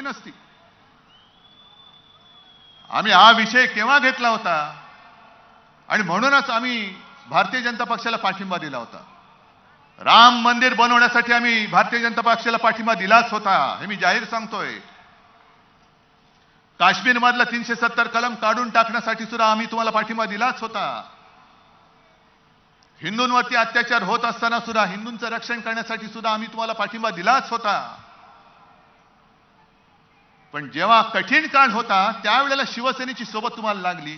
नसती. आम्ही हा विषय केव्हा घेतला होता आणि म्हणूनच आम्ही भारतीय जनता पक्षाला पाठिंबा दिला होता. राम मंदिर बनवण्यासाठी आम्ही भारतीय जनता पक्षाला पाठिंबा दिलाच होता, हे मी जाहीर सांगतोय. काश्मीर मधला 370 कलम काढून टाकण्यासाठी सुद्धा आम्ही तुम्हाला पाठिंबा दिलाच होता. हिंदूंवरती अत्याचार होत असताना सुद्धा हिंदूंचं रक्षण करण्यासाठी सुद्धा आम्ही तुम्हाला पाठिंबा दिलाच होता. पण जेव्हा कठीण काळ होता त्यावेळेला शिवसेनेची सोबत तुम्हाला लागली.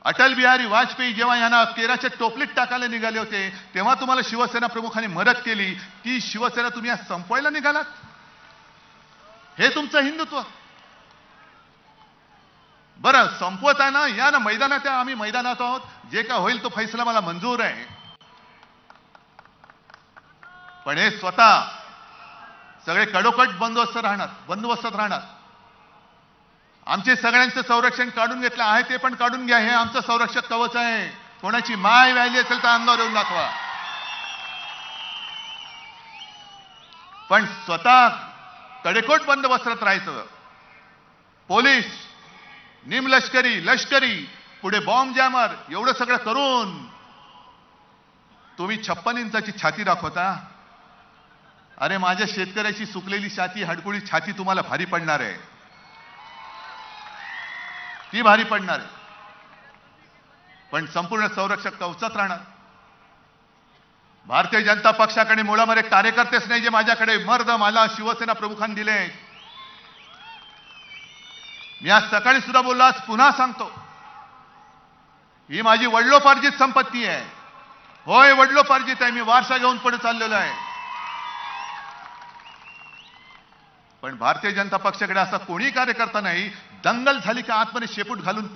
अटल बिहारी वाजपेयी जेव्हा यांना केराच्या टोपलीत टाकायला निघाले होते तेव्हा तुम्हाला शिवसेना प्रमुखांनी मदत केली. ती शिवसेना तुम्ही आज संपवायला निघालात. हे तुमचं हिंदुत्व. बरं, संपवत आहे ना, या ना मैदानात. आम्ही मैदानात आहोत. जे काय होईल तो फैसला मला मंजूर आहे. पण हे स्वतः सगळे कडोकट बंदोबस्तात राहणार. आमचे सगळ्यांचं संरक्षण काढून घेतलं आहे ते पण काढून घ्या. हे आमचं संरक्षक कवच आहे. कोणाची माय व्यायली असेल तर अंगावर येऊन दाखवा. पण स्वतः कडेकोट बंदोबस्तात राहायचं. पोलीस, निमलष्करी, लष्करी, पुढे बॉम्ब जॅमर, एवढं सगळं करून तुम्ही 56 इंचाची छाती दाखवता. अरे माझ्या शेतकऱ्याची सुकलेली छाती, हडकुळी छाती तुम्हाला भारी पडणार आहे. ती भारी पडणार आहे. पण संपूर्ण संरक्षक कवचात राहणार. भारतीय जनता पक्षाकडे मुळामध्ये कार्यकर्तेच नाही जे माझ्याकडे मर्द मला शिवसेना प्रमुखांनी दिले. मी आज सकाळी सुद्धा बोललो, आज पुन्हा सांगतो, ही माझी वडिलोपार्जित संपत्ती आहे. होय, वडिलोपार्जित आहे. मी वारसा घेऊन पुढे चाललेलो आहे. पण भारतीय जनता पक्षाकडे असा कोणी कार्यकर्ता नाही, दंगल झाली का आतमध्ये शेपूट घालून